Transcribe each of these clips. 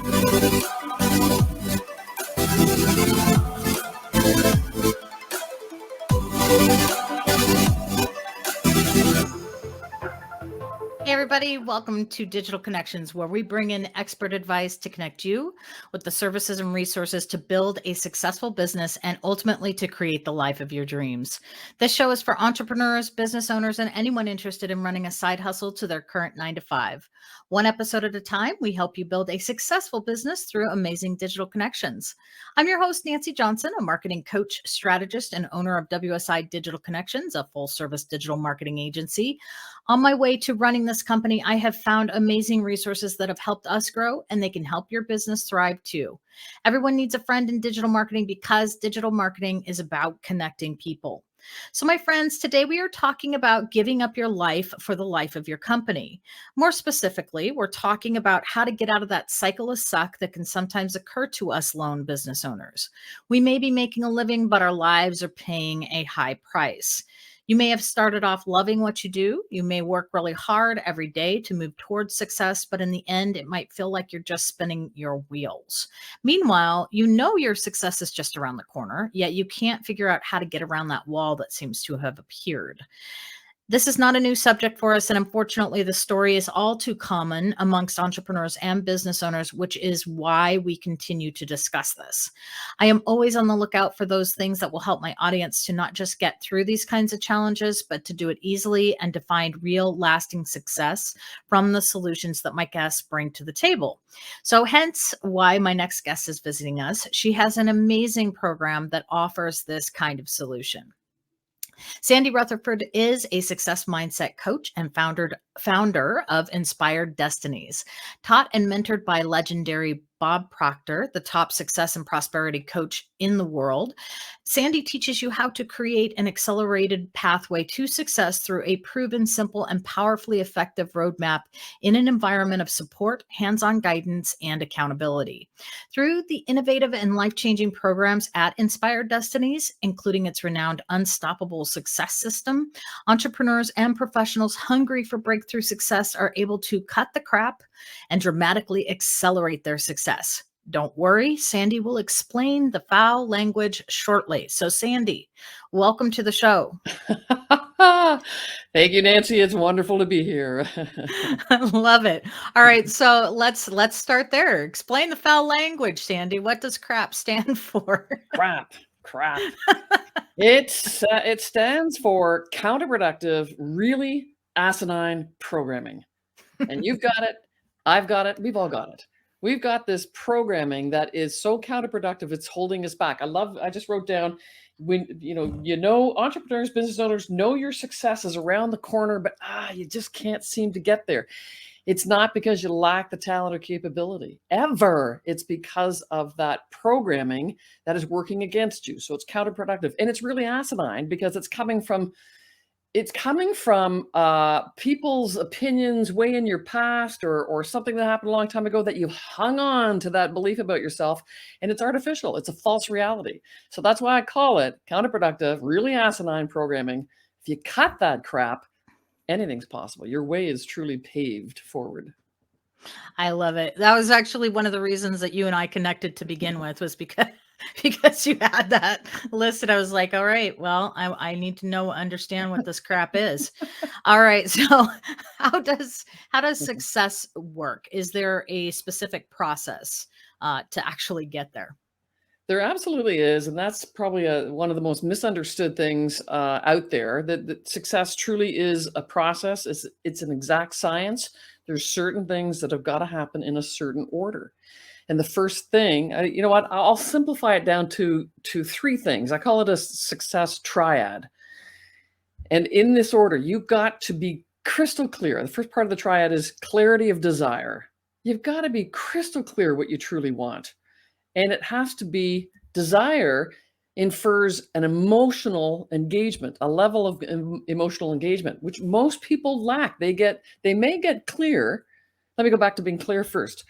Hey everybody, welcome to Digital Connections, where we bring in expert advice to connect you with the services and resources to build a successful business and ultimately to create the life of your dreams. This show is for entrepreneurs, business owners, and anyone interested in running a side hustle to their current 9 to 5. One episode at a time, we help you build a successful business through amazing digital connections. I'm your host, Nancy Johnson, a marketing coach, strategist, and owner of WSI Digital Connections, a full-service digital marketing agency. On my way to running this company, I have found amazing resources that have helped us grow, and they can help your business thrive too. Everyone needs a friend in digital marketing because digital marketing is about connecting people. So, my friends, today we are talking about giving up your life for the life of your company. More specifically, we're talking about how to get out of that cycle of suck that can sometimes occur to us lone business owners. We may be making a living, but our lives are paying a high price. You may have started off loving what you do. You may work really hard every day to move towards success, but in the end, it might feel like you're just spinning your wheels. Meanwhile, you know your success is just around the corner, yet you can't figure out how to get around that wall that seems to have appeared. This is not a new subject for us, and unfortunately, the story is all too common amongst entrepreneurs and business owners, which is why we continue to discuss this. I am always on the lookout for those things that will help my audience to not just get through these kinds of challenges, but to do it easily and to find real lasting success from the solutions that my guests bring to the table. So, hence why my next guest is visiting us. She has an amazing program that offers this kind of solution. Sandy Rutherford is a success mindset coach and founder of Inspired Destinies. Taught and mentored by legendary Bob Proctor, the top success and prosperity coach in the world, Sandy teaches you how to create an accelerated pathway to success through a proven, simple, and powerfully effective roadmap in an environment of support, hands-on guidance, and accountability. Through the innovative and life-changing programs at Inspired Destinies, including its renowned Unstoppable Success System, entrepreneurs and professionals hungry for breakthrough success are able to cut the crap and dramatically accelerate their success. Don't worry, Sandy will explain the foul language shortly. So, Sandy, welcome to the show. Thank you, Nancy. It's wonderful to be here. I love it. All right, so let's start there. Explain the foul language, Sandy. What does CRAP stand for? Crap. It stands for Counterproductive, Really Asinine Programming. And you've got it. I've got it. We've all got it. We've got this programming that is so counterproductive, it's holding us back. I just wrote down, when entrepreneurs, business owners know your success is around the corner, but you just can't seem to get there. It's not because you lack the talent or capability ever. It's because of that programming that is working against you. So it's counterproductive, and it's really asinine because it's coming from people's opinions way in your past, or something that happened a long time ago that you hung on to that belief about yourself, and it's artificial. It's a false reality. So that's why I call it counterproductive, really asinine programming. If you cut that crap, anything's possible. Your way is truly paved forward. I love it. That was actually one of the reasons that you and I connected to begin with, was because you had that listed. I was like, all right, well, I need to understand what this crap is. All right. So how does success work? Is there a specific process to actually get there? There absolutely is, and that's probably one of the most misunderstood things out there, that success truly is a process. It's an exact science. There's certain things that have got to happen in a certain order. And the first thing, you know what, I'll simplify it down to three things. I call it a success triad. And in this order, you've got to be crystal clear. The first part of the triad is clarity of desire. You've got to be crystal clear what you truly want. And it has to be, desire infers an emotional engagement, a level of emotional engagement, which most people lack. They may get clear. Let me go back to being clear first.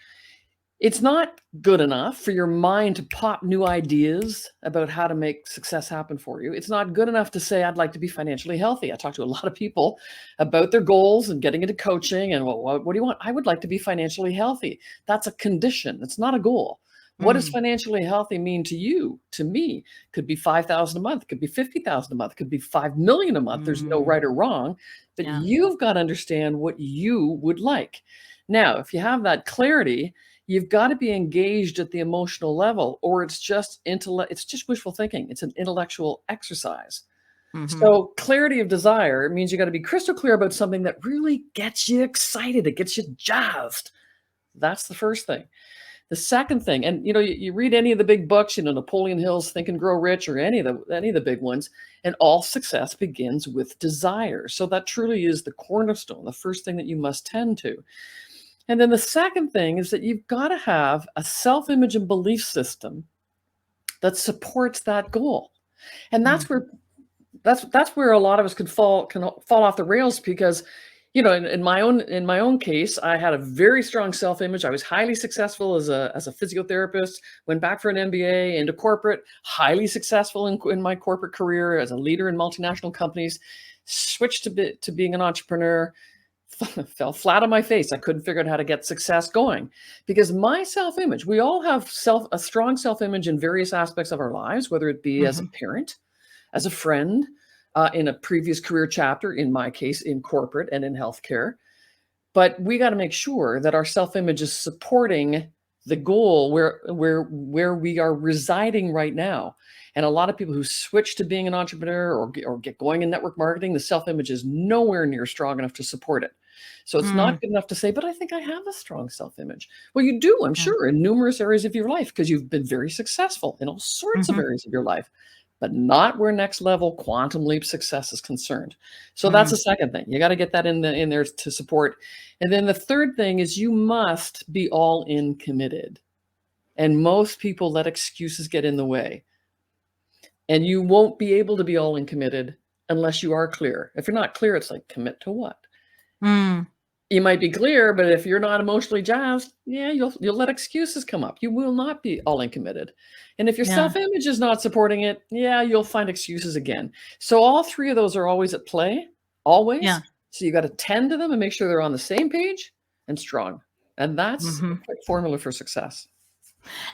It's not good enough for your mind to pop new ideas about how to make success happen for you. It's not good enough to say, I'd like to be financially healthy. I talk to a lot of people about their goals and getting into coaching. And what do you want? I would like to be financially healthy. That's a condition. It's not a goal. What does Mm, financially healthy mean to you? To me, could be 5,000 a month, could be 50,000 a month, could be 5 million a month. There's no mm, right or wrong, but yeah. you've got to understand what you would like. Now, if you have that clarity, you've got to be engaged at the emotional level, or it's just it's just wishful thinking. It's an intellectual exercise. Hmm. So clarity of desire means you got to be crystal clear about something that really gets you excited. It gets you jazzed. That's the first thing. The second thing, and you read any of the big books, Napoleon Hill's Think and Grow Rich, or any of the big ones, and all success begins with desire. So that truly is the cornerstone, the first thing that you must tend to. And then the second thing is that you've got to have a self-image and belief system that supports that goal. And Mm, that's where a lot of us can fall off the rails, because in my own case, I had a very strong self-image. I was highly successful as a physiotherapist, went back for an MBA into corporate, highly successful in my corporate career as a leader in multinational companies, switched to being an entrepreneur, fell flat on my face. I couldn't figure out how to get success going, because my self-image, we all have a strong self-image in various aspects of our lives, whether it be as a mhm, parent, as a friend, in a previous career chapter, in my case, in corporate and in healthcare. But we got to make sure that our self-image is supporting the goal where we are residing right now. And a lot of people who switch to being an entrepreneur or get going in network marketing, the self-image is nowhere near strong enough to support it. So it's not mm, good enough to say, but I think I have a strong self-image. Well, you do, I'm yeah. sure, in numerous areas of your life, because you've been very successful in all sorts of Mhm, areas of your life, but not where next level quantum leap success is concerned. So that's mm, the second thing. You got to get that in there to support. And then the third thing is you must be all in committed. And most people let excuses get in the way. And you won't be able to be all in committed unless you are clear. If you're not clear, it's like, commit to what? mm, You might be clear, but if you're not emotionally jazzed, yeah, you'll let excuses come up. You will not be all in committed. And if your yeah. self-image is not supporting it, yeah, you'll find excuses again. So all three of those are always at play, always. Yeah. So you got to tend to them and make sure they're on the same page and strong. And that's a Hmm. quick formula for success.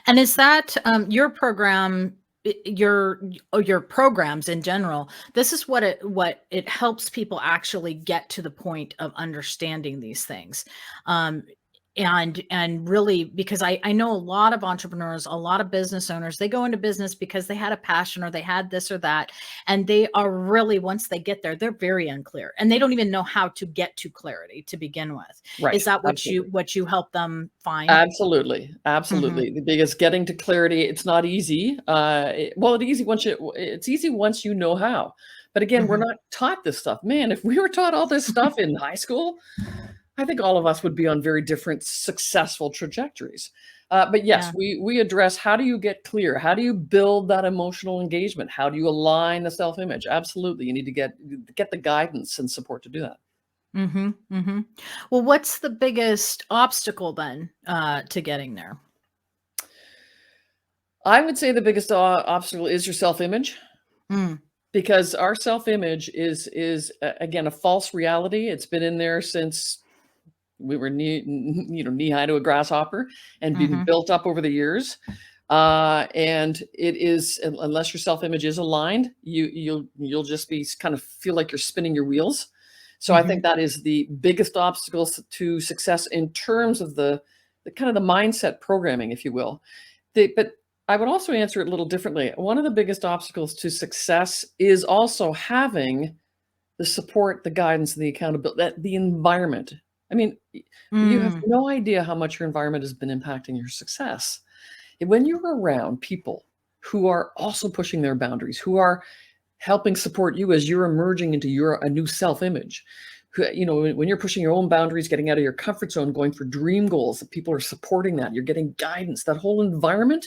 And is that your program, your programs in general? This is what it helps people actually get to the point of understanding these things. Um, and really, because I know a lot of entrepreneurs, a lot of business owners, they go into business because they had a passion or they had this or that, and they are really, once they get there, they're very unclear and they don't even know how to get to clarity to begin with. Is Right. that Absolutely. what you help them find? Absolutely, Hmm. absolutely. Because getting to clarity, it's not easy. It's easy once you know how. But again, we're Hmm. not taught this stuff. Man, if we were taught all this stuff in high school, I think all of us would be on very different successful trajectories. But yes, Yeah. we address, how do you get clear? How do you build that emotional engagement? How do you align the self-image? Absolutely, you need to get the guidance and support to do that. Mhm, mhm. Well, what's the biggest obstacle then, to getting there? I would say the biggest obstacle is your self-image. Mm, Because our self-image is again, a false reality. It's been in there since we were knee high to a grasshopper, and been mhm, built up over the years. And it is, unless your self-image is aligned, you'll just be kind of feel like you're spinning your wheels. So I think mhm, that is the biggest obstacles to success in terms of the kind of the mindset programming, if you will. But I would also answer it a little differently. One of the biggest obstacles to success is also having the support, the guidance, the accountability, the environment. I mean, you have mm, no idea how much your environment has been impacting your success. And when you're around people who are also pushing their boundaries, who are helping support you as you're emerging into a new self-image, when you're pushing your own boundaries, getting out of your comfort zone, going for dream goals, that people are supporting that, you're getting guidance, that whole environment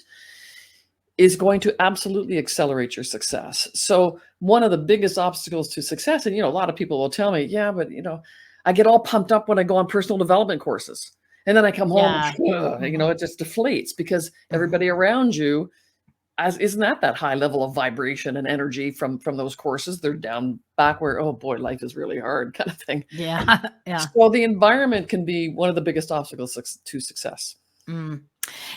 is going to absolutely accelerate your success. So one of the biggest obstacles to success, and a lot of people will tell me, yeah, but I get all pumped up when I go on personal development courses. And then I come home, Yeah. it just deflates because everybody around you isn't at that high level of vibration and energy from those courses. They're down back where, oh boy, life is really hard kind of thing. Yeah. Yeah. So the environment can be one of the biggest obstacles to success.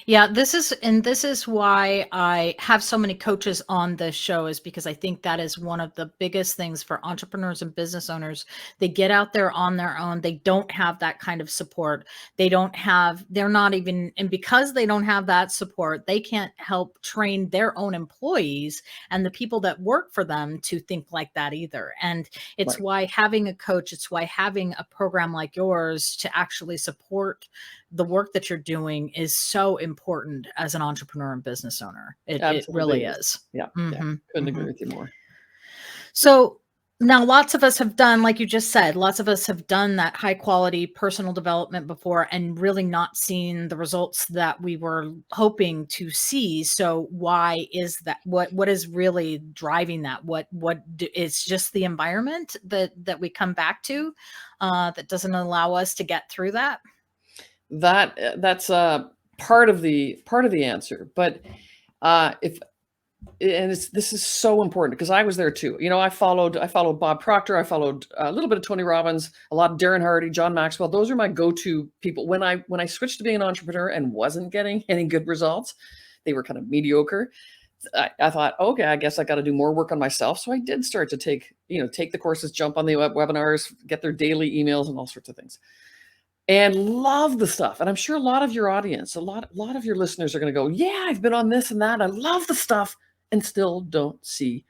Yeah, this is why I have so many coaches on this show, is because I think that is one of the biggest things for entrepreneurs and business owners. They get out there on their own. They don't have that kind of support. They're not even, and because they don't have that support, they can't help train their own employees and the people that work for them to think like that either. And it's Right. why having a coach, it's why having a program like yours to actually support the work that you're doing is so important as an entrepreneur and business owner. It Absolutely really is. is. Yeah. Mhm, Couldn't mhm. agree with you more. So now lots of us have done, like you just said, lots of us have done that high quality personal development before and really not seen the results that we were hoping to see. So why is that? What is really driving that? It's just the environment that we come back to that doesn't allow us to get through that? That's part of the answer. But if and this is so important because I was there too. I followed Bob Proctor, I followed a little bit of Tony Robbins, a lot of Darren Hardy, John Maxwell. Those are my go-to people when I switched to being an entrepreneur and wasn't getting any good results. They were kind of mediocre. I thought, okay, I guess I got to do more work on myself. So I did start to take the courses, jump on the webinars, get their daily emails and all sorts of things. And love the stuff. And I'm sure a lot of your audience, a lot of your listeners are going to go, yeah, I've been on this and that. I love the stuff, and still don't see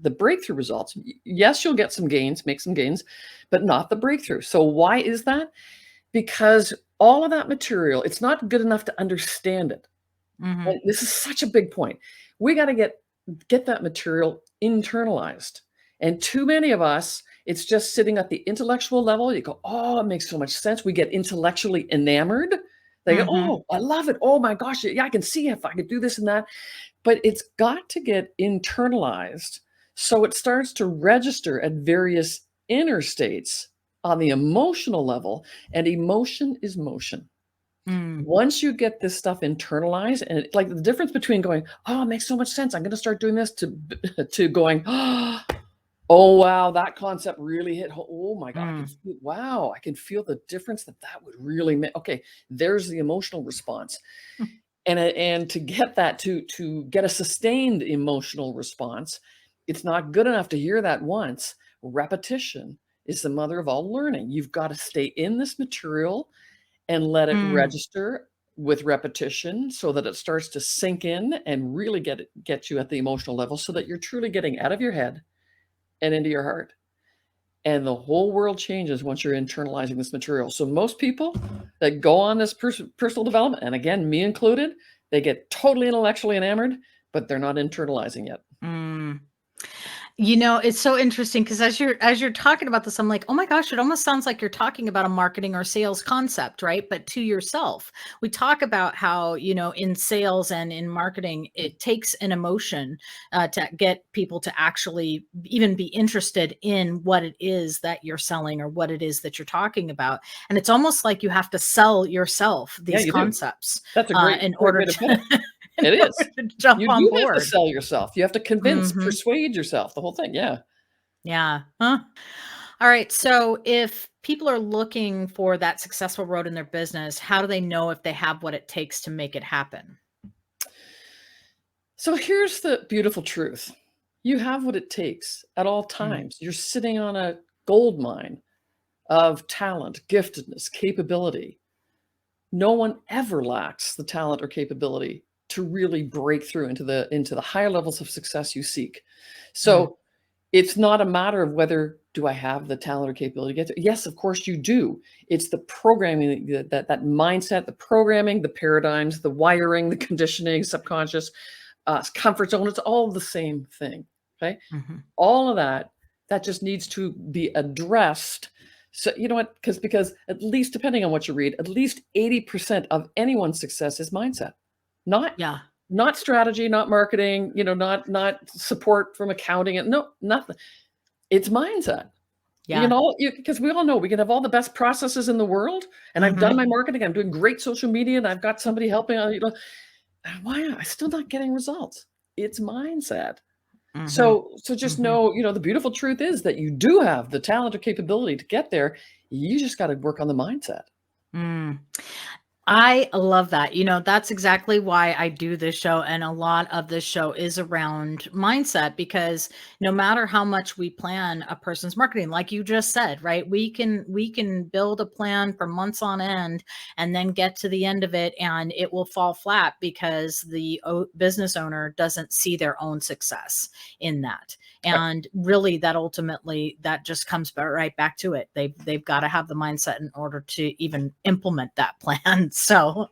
the breakthrough results. Yes, you'll get some gains, make some gains, but not the breakthrough. So why is that? Because all of that material, it's not good enough to understand it. Mhm. And this is such a big point. We got to get that material internalized. And too many of us, it's just sitting at the intellectual level. You go, oh, it makes so much sense. We get intellectually enamored. They go, Mhm. oh, I love it. Oh my gosh, yeah, I can see if I could do this and that. But it's got to get internalized so it starts to register at various inner states on the emotional level. And emotion is motion. Mm. Once you get this stuff internalized, and like the difference between going, oh, it makes so much sense, I'm going to start doing this, to going, oh wow, that concept really hit home. Oh my god, Mm. I can feel the difference that would really make. Okay, there's the emotional response. And to get that, to get a sustained emotional response, it's not good enough to hear that once. Repetition is the mother of all learning. You've got to stay in this material and let it Mm. register with repetition so that it starts to sink in and really get you at the emotional level, so that you're truly getting out of your head and into your heart. And the whole world changes once you're internalizing this material. So most people that go on this personal development, and again, me included, they get totally intellectually enamored, but they're not internalizing yet. Mm. It's so interesting because as you're talking about this, I'm like, oh my gosh, it almost sounds like you're talking about a marketing or sales concept, right? But to yourself. We talk about how, in sales and in marketing, it takes an emotion to get people to actually even be interested in what it is that you're selling or what it is that you're talking about. And it's almost like you have to sell yourself Yeah, these you do. concepts That's a great in great order way to put it. to in It is. order to jump You on do have to board. sell yourself. You have to convince, Mhm. persuade yourself, the whole thing. Yeah. Yeah. Huh. All right. So if people are looking for that successful road in their business, how do they know if they have what it takes to make it happen? So here's the beautiful truth. You have what it takes at all Mm. times. You're sitting on a gold mine of talent, giftedness, capability. No one ever lacks the talent or capability to really break through into the higher levels of success you seek. Mm. So it's not a matter of whether do I have the talent or capability to get there. Yes, of course you do. It's the programming, that mindset, the programming, the paradigms, the wiring, the conditioning, subconscious, comfort zone. It's all the same thing. Okay, Mhm. all of that just needs to be addressed. So you know what? Because at least, depending on what you read, at least 80% of anyone's success is mindset, not Yeah. not strategy, not marketing, not support from accounting, and no, nothing. It's mindset. You Yeah. know, because we all know we can have all the best processes in the world, and I've done Mhm. my marketing, I'm doing great social media, and I've got somebody helping out, why am I still not getting results? It's mindset. Mhm. So just Mhm. know, the beautiful truth is that you do have the talent or capability to get there. You just got to work on the mindset. Mm. I love that. That's exactly why I do this show. And a lot of this show is around mindset because no matter how much we plan a person's marketing, like you just said, right? We can build a plan for months on end and then get to the end of it and it will fall flat because the business owner doesn't see their own success in that. Right. And really that ultimately that just comes right back to it. They've got to have the mindset in order to even implement that plan. So,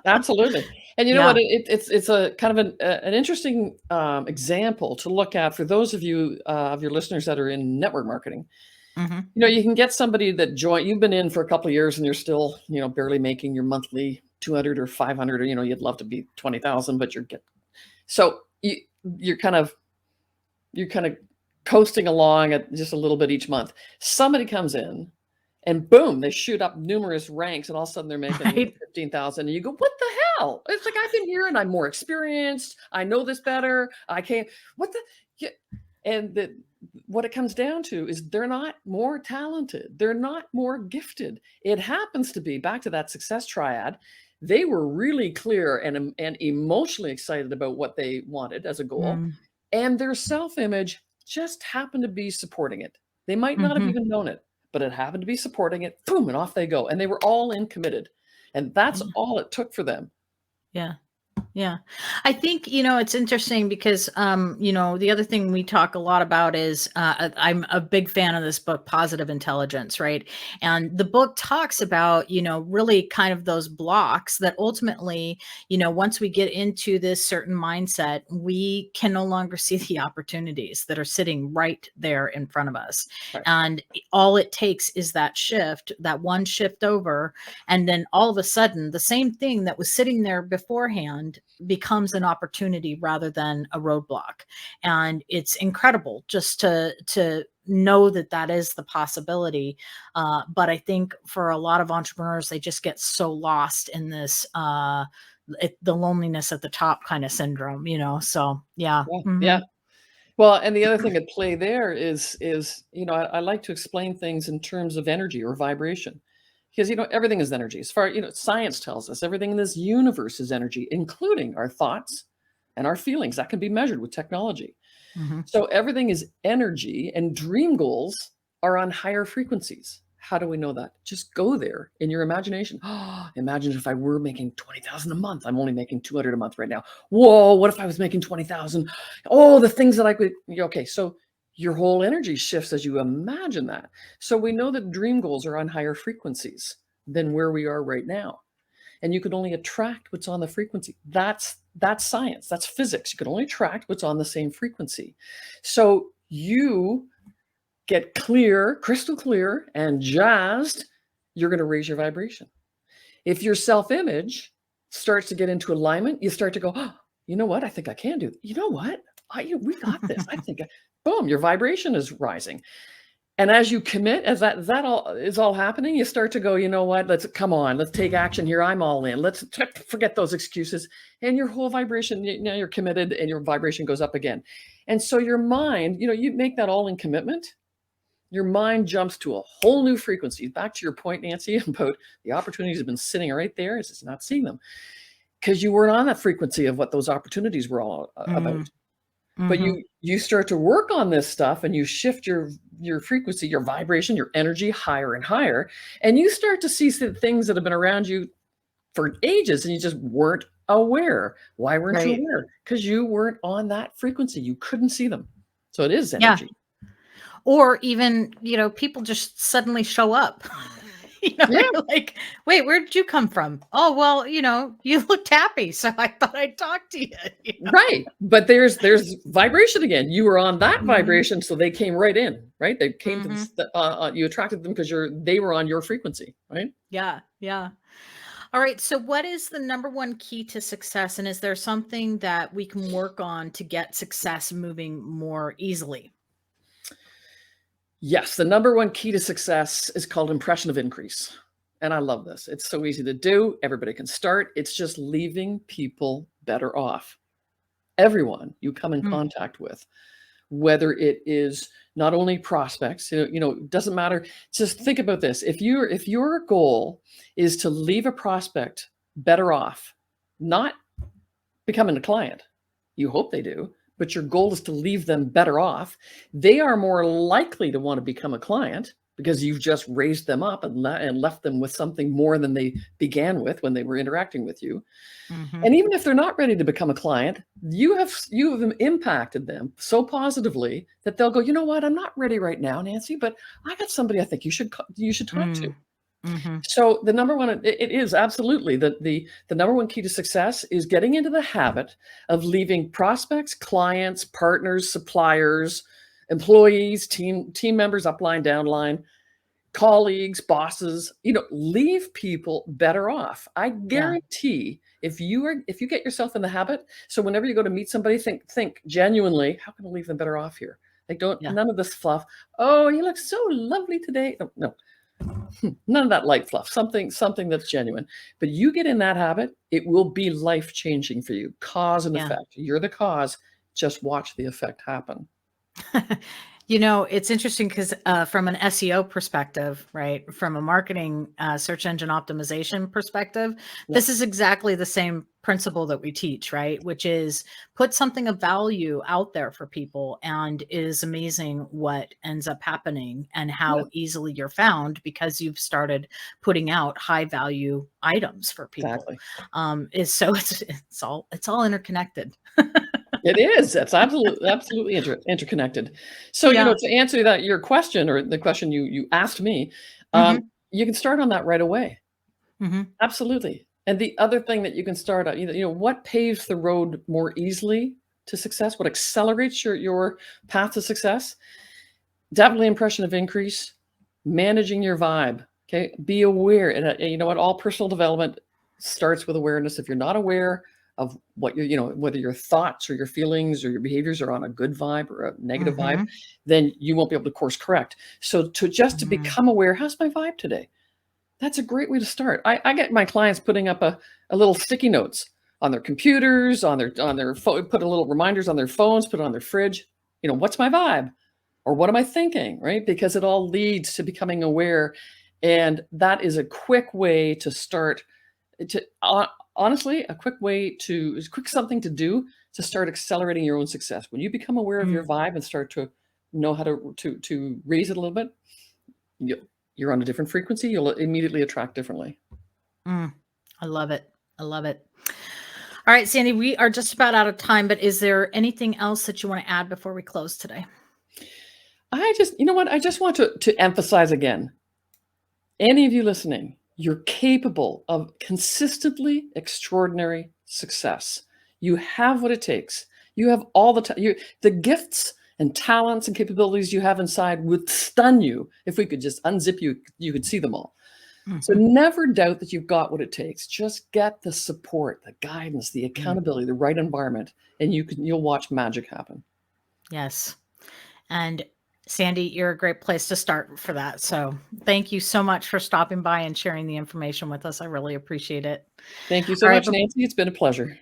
Absolutely. And you know what? yeah. It's a kind of an interesting example to look at for those of you of your listeners that are in network marketing. Mhm. You can get somebody that you've been in for a couple of years and you're still, barely making your monthly 200 or 500, or, you'd love to be 20,000, but so you're kind of, you're kind of coasting along at just a little bit each month. Somebody comes in and boom, they shoot up numerous ranks and all of a sudden they're making, Right. 15,000 and you go, what the hell? It's like, I've been here and I'm more experienced. I know this better. I can't, what the, yeah. And what it comes down to is they're not more talented. They're not more gifted. It happens to be back to that success triad. They were really clear and emotionally excited about what they wanted as a goal. Mm. And their self-image just happened to be supporting it. They might not have Mhm. even known it, but it happened to be supporting it. Boom, and off they go. And they were all in committed. And that's Yeah. all it took for them. Yeah. Yeah. I think, it's interesting because, the other thing we talk a lot about is I'm a big fan of this book, Positive Intelligence, right? And the book talks about, really kind of those blocks that ultimately, once we get into this certain mindset, we can no longer see the opportunities that are sitting right there in front of us. Right. And all it takes is that shift, that one shift over. And then all of a sudden, the same thing that was sitting there beforehand becomes an opportunity rather than a roadblock. And it's incredible just to know that that is the possibility. But I think for a lot of entrepreneurs, they just get so lost in this the loneliness at the top kind of syndrome, So yeah. Yeah. Yeah. Mhm. Well, and the other thing at play there is I like to explain things in terms of energy or vibration, because everything is energy. As far science tells us, everything in this universe is energy, including our thoughts and our feelings that can be measured with technology. Mhm. So everything is energy, and dream goals are on higher frequencies. How do we know that? Just go there in your imagination. Oh, imagine if I were making 20,000 a month. I'm only making 200 a month right now. Whoa, what if I was making 20,000? Oh, the things that I could. Okay, so your whole energy shifts as you imagine that. So we know that dream goals are on higher frequencies than where we are right now, and you can only attract what's on the frequency. That's science. That's physics. You can only attract what's on the same frequency. So you get clear, crystal clear, and jazzed, you're going to raise your vibration. If your self-image starts to get into alignment, you start to go, oh, you know what? I think I can do. You know what? We got this. I think, boom, your vibration is rising. And as you commit, as that all is all happening, you start to go, you know what? Let's come on, let's take action here. I'm all in. Let's forget those excuses. And your whole vibration, now you're committed and your vibration goes up again. And so your mind, you make that all in commitment. Your mind jumps to a whole new frequency. Back to your point, Nancy, about the opportunities have been sitting right there. It's just not seeing them because you weren't on that frequency of what those opportunities were all about. Mm. But Mhm. you start to work on this stuff and you shift your frequency, your vibration, your energy higher and higher, and you start to see some things that have been around you for ages and you just weren't aware. Why weren't you Right. aware? Because you weren't on that frequency. You couldn't see them. So it is Yeah. energy. Or even, people just suddenly show up. Yeah, You're like, wait, where did you come from? Oh, well, you looked happy. So I thought I'd talk to you. right. But there's vibration again. You were on that Mhm. vibration, so they came right in, right? They came to Mhm. you attracted them because they were on your frequency, right? Yeah. Yeah. All right. So, what is the number one key to success? And is there something that we can work on to get success moving more easily? Yes, the number one key to success is called impression of increase. And I love this. It's so easy to do. Everybody can start. It's just leaving people better off. Everyone you come in Mm, contact with, whether it is not only prospects, it doesn't matter. Just think about this. If your goal is to leave a prospect better off, not becoming a client, you hope they do, but your goal is to leave them better off, they are more likely to want to become a client because you've just raised them up and left them with something more than they began with when they were interacting with you. mhm. And even if they're not ready to become a client, you have impacted them so positively that they'll go, you know what, I'm not ready right now, Nancy, but I got somebody I think you should talk to. Mm, mhm. So the number one, it is absolutely the number one key to success is getting into the habit of leaving prospects, clients, partners, suppliers, employees, team members, upline, downline, colleagues, bosses, leave people better off. I Yeah, guarantee if you get yourself in the habit, so whenever you go to meet somebody, think genuinely, how can I leave them better off here? Like, don't yeah, none of this fluff. Oh, you look so lovely today. No, no, none of that light fluff. Something that's genuine. But you get in that habit, it will be life changing for you. Cause and yeah. effect. You're the cause. Just watch the effect happen. It's interesting because from an SEO perspective, right, from a marketing search engine optimization perspective, Yeah, this is exactly the same principle that we teach, right? Which is put something of value out there for people, and it is amazing what ends up happening and yeah, how easily you're found because you've started putting out high value items for people. exactly. Is so it's all interconnected. It is. That's absolutely interconnected. So, Yeah. to answer your question or the question you asked me, Hmm. you can start on that right away. Hmm. Absolutely. And the other thing that you can start on, what paves the road more easily to success, what accelerates your path to success? Definitely impression of increase, managing your vibe. Okay. Be aware. And you know what? All personal development starts with awareness. If you're not aware of what whether your thoughts or your feelings or your behaviors are on a good vibe or a negative vibe, Hmm. then you won't be able to course correct. So to Hmm. become aware, how's my vibe today? That's a great way to start. I get my clients putting up a little sticky notes on their computers, on their phone, put a little reminders on their phones, put it on their fridge. What's my vibe? Or what am I thinking, right? Because it all leads to becoming aware. And that is a quick way to start to honestly, a quick something to do to start accelerating your own success. When you become aware of your Mm, vibe and start to know how to raise it a little bit, you, you're on a different frequency. You'll immediately attract differently. mm. I love it. I love it. All right, Sandy, we are just about out of time, but is there anything else that you want to add before we close today? I just want to emphasize again, any of you listening, you're capable of consistently extraordinary success. You have what it takes. You have all the gifts and talents and capabilities you have inside would stun you. If we could just unzip you, you could see them all. So Mhm, never doubt that you've got what it takes. Just get the support, the guidance, the mm. accountability, the right environment, and you'll watch magic happen. Yes. And Sandy, you're a great place to start for that. So thank you so much for stopping by and sharing the information with us. I really appreciate it. Thank you so All right. much, Nancy. It's been a pleasure.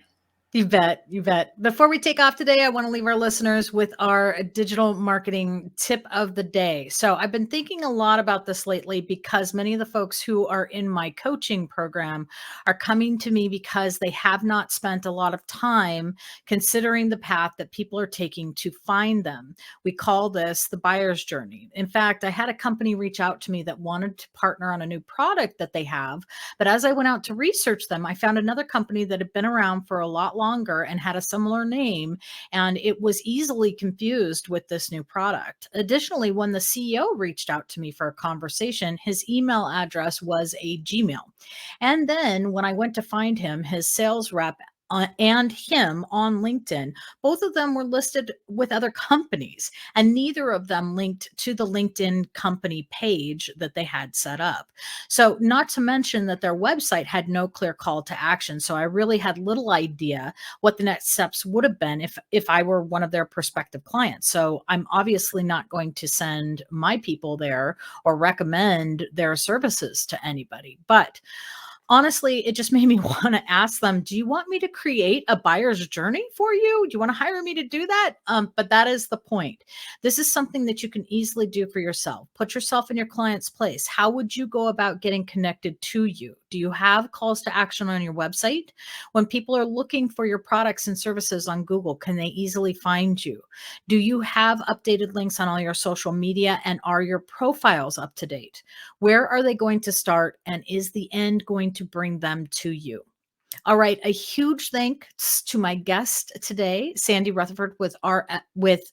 You bet. You bet. Before we take off today, I want to leave our listeners with our digital marketing tip of the day. So, I've been thinking a lot about this lately because many of the folks who are in my coaching program are coming to me because they have not spent a lot of time considering the path that people are taking to find them. We call this the buyer's journey. In fact, I had a company reach out to me that wanted to partner on a new product that they have. But as I went out to research them, I found another company that had been around for a lot longer and had a similar name, and it was easily confused with this new product. Additionally, when the CEO reached out to me for a conversation, his email address was a Gmail. And then when I went to find him, his sales rep and him on LinkedIn. Both of them were listed with other companies, and neither of them linked to the LinkedIn company page that they had set up. So, not to mention that their website had no clear call to action. So, I really had little idea what the next steps would have been if I were one of their prospective clients. So, I'm obviously not going to send my people there or recommend their services to anybody. But honestly, it just made me want to ask them, do you want me to create a buyer's journey for you? Do you want to hire me to do that? But that is the point. This is something that you can easily do for yourself. Put yourself in your client's place. How would you go about getting connected to you? Do you have calls to action on your website? When people are looking for your products and services on Google, can they easily find you? Do you have updated links on all your social media, and are your profiles up to date? Where are they going to start, and is the end going to bring them to you? All right, a huge thanks to my guest today, Sandy Rutherford, uh, with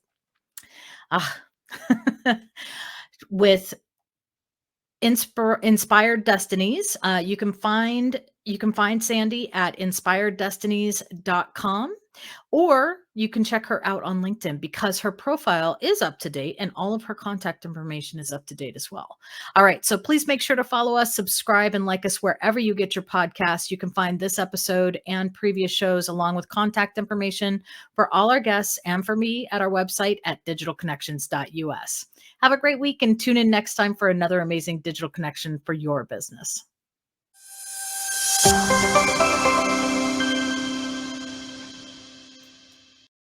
Inspired Destinies. You can find Sandy at inspireddestinies.com, or you can check her out on LinkedIn because her profile is up to date and all of her contact information is up to date as well. All right, so please make sure to follow us, subscribe, and like us wherever you get your podcasts. You can find this episode and previous shows along with contact information for all our guests and for me at our website at digitalconnections.us. Have a great week and tune in next time for another amazing digital connection for your business.